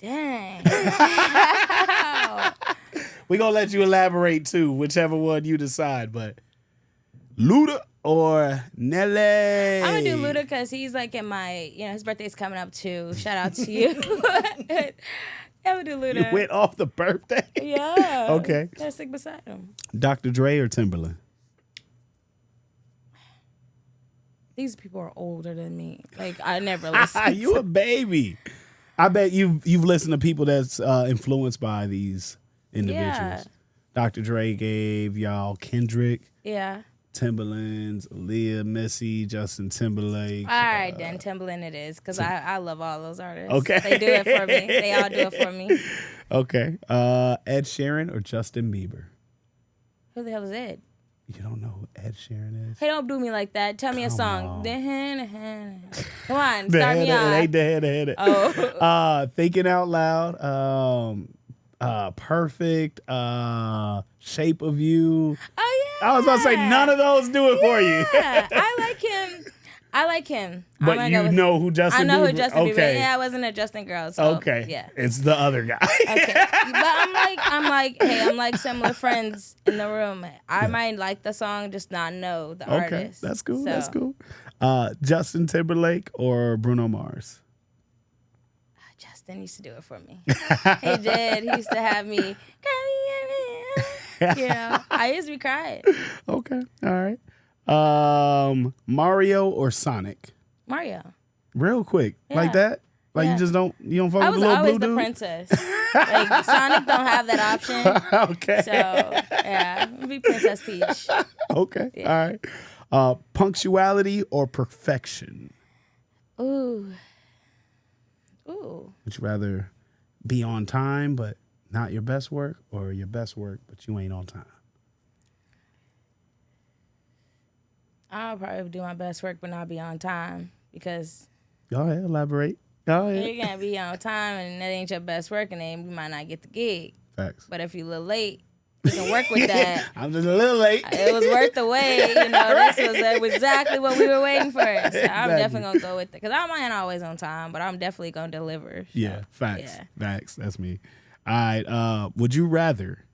Dang. We're going to let you elaborate too, whichever one you decide. But Luda or Nelly? I'm going to do Luda because he's like in my, his birthday's coming up too. Shout out to you. I'm going to do Luda. You went off the birthday? Yeah. Okay. Gotta stick beside him. Dr. Dre or Timberland? These people are older than me. Like, I never listened. You a baby. I bet you've listened to people that's influenced by these individuals. Yeah. Dr. Dre gave y'all Kendrick, Yeah. Timberlands, Aaliyah, Missy, Justin Timberlake. All right, then Timberland it is, because I love all those artists. Okay. They do it for me. They all do it for me. Okay. Ed Sheeran or Justin Bieber? Who the hell is Ed? You don't know who Ed Sheeran is? Hey, don't do me like that. Tell me a song. on. Come on, start me off. The Oh. Thinking Out Loud. Perfect. Shape of You. Oh, yeah. I was about to say none of those do it for you. Yeah, I like him. But you know who Justin Bieber is? I know who Justin Bieber is. Okay. Yeah, I wasn't a Justin girl. So, Okay. Yeah. It's the other guy. Okay. But I'm like similar friends in the room. I might like the song, just not know the artist. That's cool. So, That's cool. Justin Timberlake or Bruno Mars? Justin used to do it for me. He did. He used to have me. I used to be crying. Okay. All right. Mario or Sonic? Mario. Real quick. Yeah. Like that? Like Yeah. you don't fuck I with was the little always blue the dude? princess. Like Sonic don't have that option. Okay. So yeah, be Princess Peach. Okay. Yeah. All right. Punctuality or perfection? Ooh. Would you rather be on time but not your best work, or your best work but you ain't on time? I'll probably do my best work but not be on time, because Go ahead, elaborate. Go ahead. you're gonna be on time and that ain't your best work, and then you might not get the gig. Facts. But if you're a little late, you can work with that. I'm just a little late. It was worth the wait. This was exactly what we were waiting for. So I'm definitely gonna go with it, because I ain't always on time, but I'm definitely gonna deliver. So, Yeah, facts. yeah. Facts. That's me. All right. Would you rather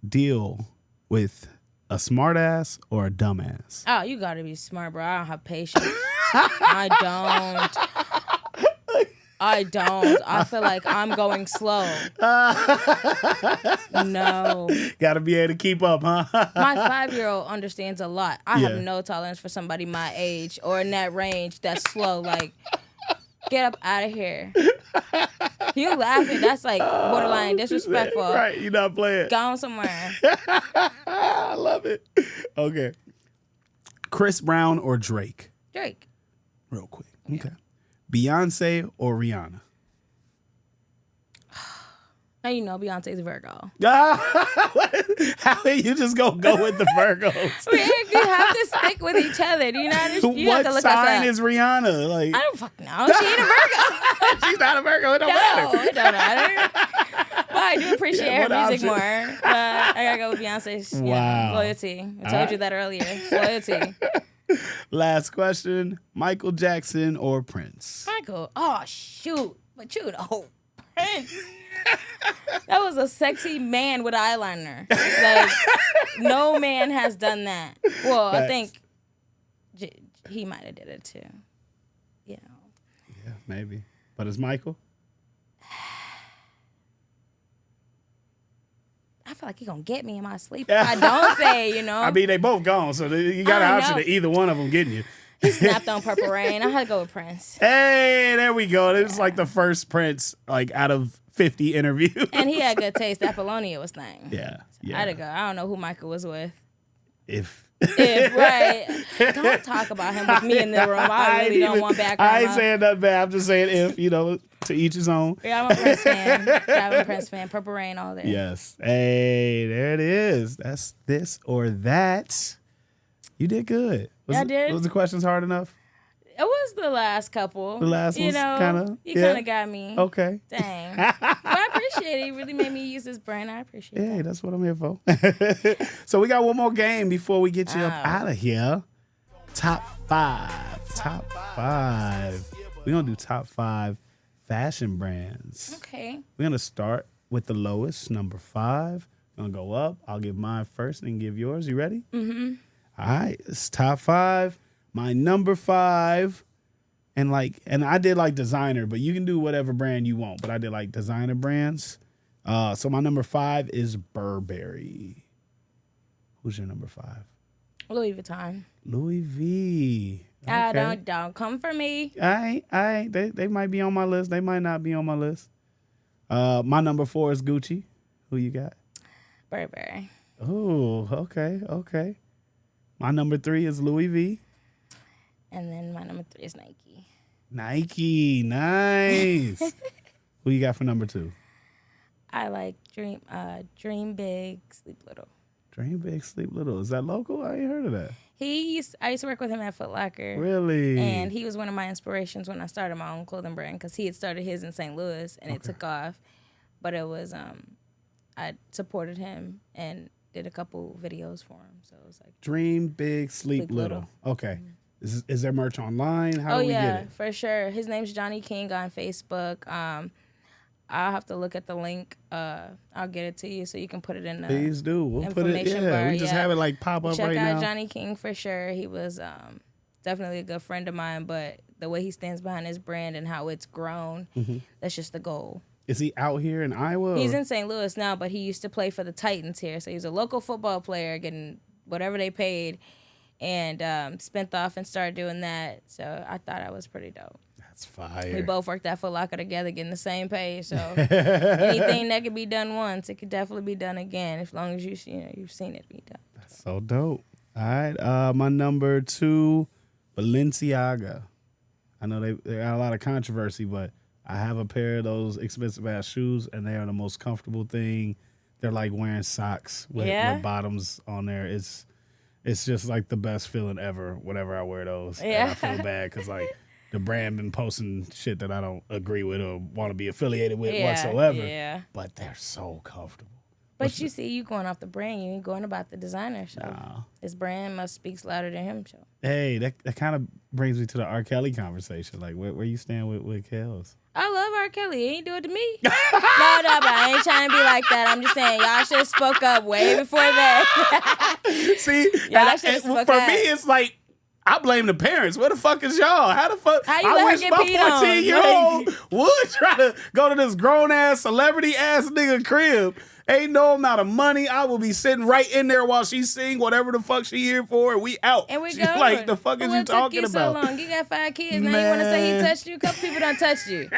deal with a smart ass or a dumbass? Oh, you gotta be smart, bro. I don't have patience. I don't. I feel like I'm going slow. No. Gotta be able to keep up, huh? My 5-year-old understands a lot. I Yeah. have no tolerance for somebody my age or in that range that's slow. Like, get up out of here. You laughing, that's like borderline disrespectful. Right, you're not playing. Go on somewhere. I love it. Okay. Chris Brown or Drake? Drake. Real quick. Okay. Beyonce or Rihanna? Now you know Beyonce's a Virgo. How are you just gonna go with the Virgos? You have to stick with each other. Do you not understand? You have to What look sign us up. is Rihanna? Like, I don't fucking know. She ain't a Virgo. she's not a Virgo. It don't No, matter. it don't matter. But I do appreciate Yeah, her what music option? more. But I gotta go with Beyonce's Wow. loyalty. I told you that earlier. It's loyalty. Last question. Michael Jackson or Prince? Michael. Oh, shoot. But you know, Prince. That was a sexy man with eyeliner. Like, no man has done that. Well, Facts. I think he might have did it too. You know. Yeah, maybe. But it's Michael? I feel like he gonna get me in my sleep if I don't say, you know. I mean, they both gone, so you got an option of either one of them getting you. He snapped on Purple Rain. I had to go with Prince. Hey, there we go. It was like the first Prince, like out of 50 interviews. And he had good taste. Apollonia was thing. Yeah, yeah. I had to go. I don't know who Michael was with. If right. Don't talk about him with me in the room. I really don't want background. I ain't saying nothing bad. I'm just saying if, you know, to each his own. Yeah, I'm a Prince fan. Yeah, I'm a Prince fan. Purple Rain, all there. Yes. Hey, there it is. That's this or that. You did good. I did. Was the questions hard enough? It was the last couple. The last one's kind of. You kind of got me. Okay. Dang. But I appreciate it. It really made me use this brand. I appreciate it. Hey, that's what I'm here for. So we got one more game before we get you up out of here. Top 5. Top 5. We're going to do top 5 fashion brands. Okay. We're going to start with the lowest, number 5. Going to go up. I'll give mine first and give yours. You ready? Mm-hmm. All right. It's top 5. My number 5, and I did like designer, but you can do whatever brand you want. But I did like designer brands. So my number 5 is Burberry. Who's your number 5? Louis Vuitton. Louis V. Okay. Don't come for me. I ain't. They might be on my list. They might not be on my list. My number 4 is Gucci. Who you got? Burberry. Oh, okay. My number 3 is Louis V. And then my number 3 is Nike. Nike, nice. Who you got for number 2? I like Dream Big, Sleep Little. Dream Big, Sleep Little. Is that local? I ain't heard of that. I used to work with him at Foot Locker. Really? And he was one of my inspirations when I started my own clothing brand because he had started his in St. Louis and it took off. But it was, I supported him and did a couple videos for him. So it was like Dream Big, Sleep Little. Okay. Mm-hmm. Is there merch online? How do we get it? For sure. His name's Johnny King on Facebook. I'll have to look at the link. I'll get it to you so you can put it in the Please do. We'll put it. Yeah, bar. We just have it like pop up right now. Check out Johnny King for sure. He was definitely a good friend of mine, but the way he stands behind his brand and how it's grown, that's just the goal. Is he out here in Iowa? He's in St. Louis now, but he used to play for the Titans here. So he was a local football player getting whatever they paid. And spent off and started doing that. So I thought I was pretty dope. That's fire. We both worked at Foot Locker together, getting the same pay. So anything that could be done once, it could definitely be done again, as long as you've seen it be done. That's so dope. All right, my number 2, Balenciaga. I know they got a lot of controversy, but I have a pair of those expensive ass shoes, and they are the most comfortable thing. They're like wearing socks with bottoms on there. It's just like the best feeling ever whenever I wear those. Yeah. And I feel bad because like the brand been posting shit that I don't agree with or want to be affiliated with whatsoever. Yeah. But they're so comfortable. But you see, you going off the brand, you ain't going about the designer. So No. his brand must speak louder than him. So. Hey, that kind of brings me to the R. Kelly conversation. Like, where you stand with Kells? I love R. Kelly. He ain't do it to me. no, but I ain't trying to be like that. I'm just saying, y'all should have spoke up way before that. See, for me, it's like, I blame the parents. Where the fuck is y'all? How the fuck? How you I let her wish get my peed on? 14-year-old would try to go to this grown-ass, celebrity-ass nigga crib. Ain't no amount of money. I will be sitting right in there while she sing whatever the fuck she here for, and we out. And we She's go. like, the fuck is you talking took you about? so long? You got 5 kids. Now you want to say he touched you? A couple people done touched you.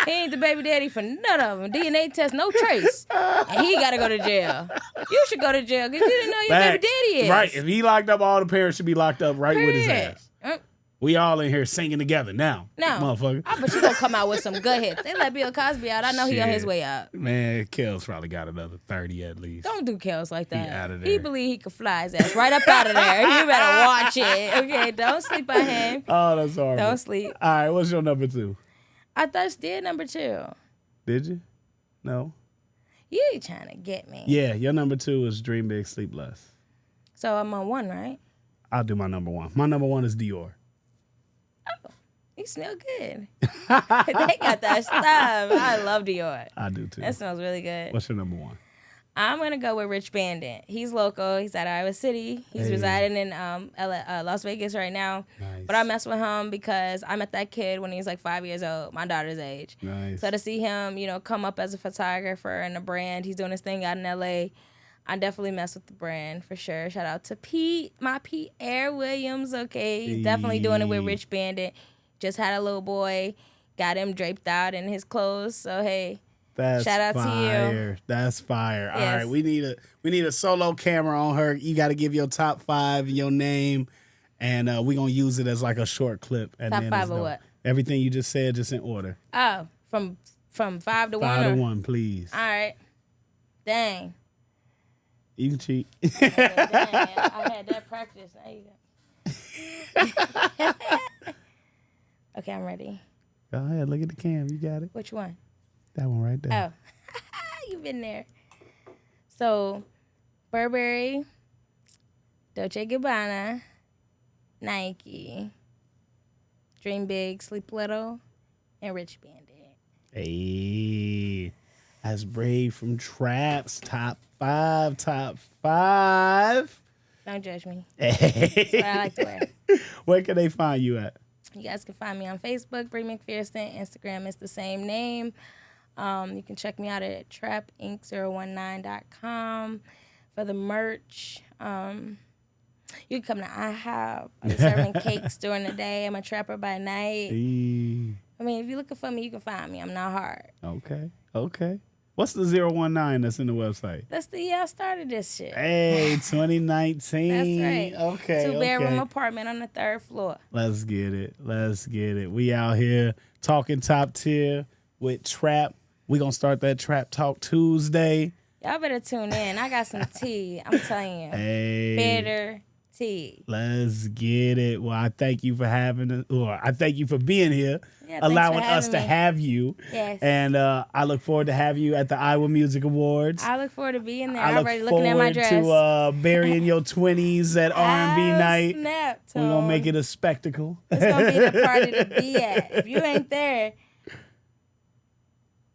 He ain't the baby daddy for none of them. DNA test, no trace. And he got to go to jail. You should go to jail because you didn't know your baby daddy is. Right. If he locked up, all the parents should be locked up right with his ass. We all in here singing together now. Motherfucker. I bet you gonna come out with some good hits. They let Bill Cosby out. I know he on his way out. Man, Kells probably got another 30 at least. Don't do Kells like that. He out of there. He believe he could fly his ass right up out of there. You better watch it. Okay, don't sleep on him. Oh, that's horrible. Don't sleep. All right, what's your number 2? I thought you did number 2. Did you? No. You ain't trying to get me. Yeah, your number 2 is Dream Big, Sleep Less. So I'm on 1, right? I'll do my number one. My number one is Dior. You smell good. They got that stuff. I love Dior. I do too. That smells really good. What's your number one? I'm going to go with Rich Bandit. He's local. He's at Iowa City. He's residing in Las Vegas right now. Nice. But I mess with him because I met that kid when he was like 5 years old, my daughter's age. Nice. So to see him, come up as a photographer in a brand, he's doing his thing out in L.A., I definitely mess with the brand for sure. Shout out to Pete, my P.R. Williams, okay? He's definitely doing it with Rich Bandit. Just had a little boy, got him draped out in his clothes. So, hey. That's shout out fire. to you. That's fire. Yes. All right, we need a solo camera on her. You got to give your top 5, your name, and we're going to use it as like a short clip. And top then 5 of what? Everything you just said, just in order. Oh, from 5 to 1? 5 to 1, please. All right. Dang. You can cheat. Okay, dang. I had that practice. There you go. Okay, I'm ready. Go ahead. Look at the cam. You got it. Which one? That one right there. Oh, you've been there. So, Burberry, Dolce & Gabbana, Nike, Dream Big, Sleep Little, and Rich Bandit. Hey, that's Bre from T.R.A.P's top 5. Don't judge me. Hey. That's what I like to wear. Where can they find you at? You guys can find me on Facebook, Bre McPherson. Instagram is the same name. You can check me out at trapinc019.com for the merch. You can come to IHOP. I'm serving cakes during the day. I'm a trapper by night. Hey. I mean, if you're looking for me, you can find me. I'm not hard. Okay. What's the 019 that's in the website? That's the year I started this shit. Hey, 2019. That's right. Okay. 2-bedroom apartment on the 3rd floor. Let's get it. We out here talking top tier with T.R.A.P. We gonna start that Trap Talk Tuesday. Y'all better tune in. I got some tea. I'm telling you. Hey. Bitter tea. Let's get it. Well, I thank you for having us, or I thank you for being here, allowing us to have you. Yes. And I look forward to have you at the Iowa Music Awards. I look forward to being there. I'm already looking at my dress. to burying your 20s at R&B night. Snap, We're going to make it a spectacle. It's going to be the party to be at. If you ain't there,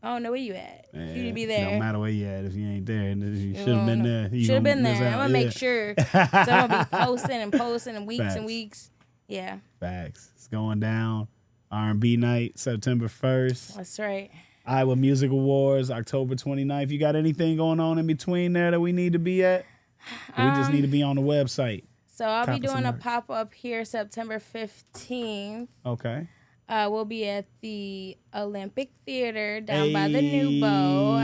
I don't know where you at. You need to be there. No matter where you at, if you ain't there, you should have been there. Should have been there. I'm going to make sure. So I'm going to be posting and weeks and weeks. Yeah. Facts. It's going down. R&B night, September 1st. That's right. Iowa Music Awards, October 29th. You got anything going on in between there that we need to be at? Or we just need to be on the website? So I'll be doing a pop-up here September 15th. Okay. We'll be at the Olympic Theater down by the New Bow.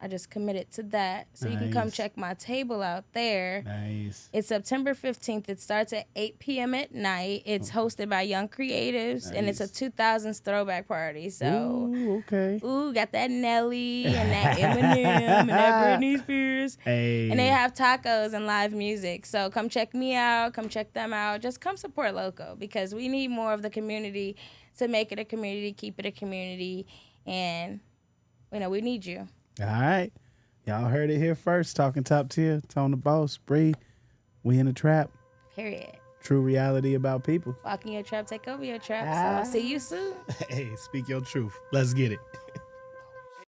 I just committed to that. So you can come check my table out there. Nice. It's September 15th. It starts at 8 p.m. at night. It's hosted by Young Creatives, and it's a 2000s throwback party. So, got that Nelly and that Eminem and that Britney Spears. Hey. And they have tacos and live music. So come check me out. Come check them out. Just come support local because we need more of the community to make it a community, keep it a community, and we need you. All right. Y'all heard it here first. Talking top tier. Tone the Boss. Bre. We in the trap. Period. True reality about people. Walk in your trap, take over your trap. So I'll see you soon. Hey, speak your truth. Let's get it.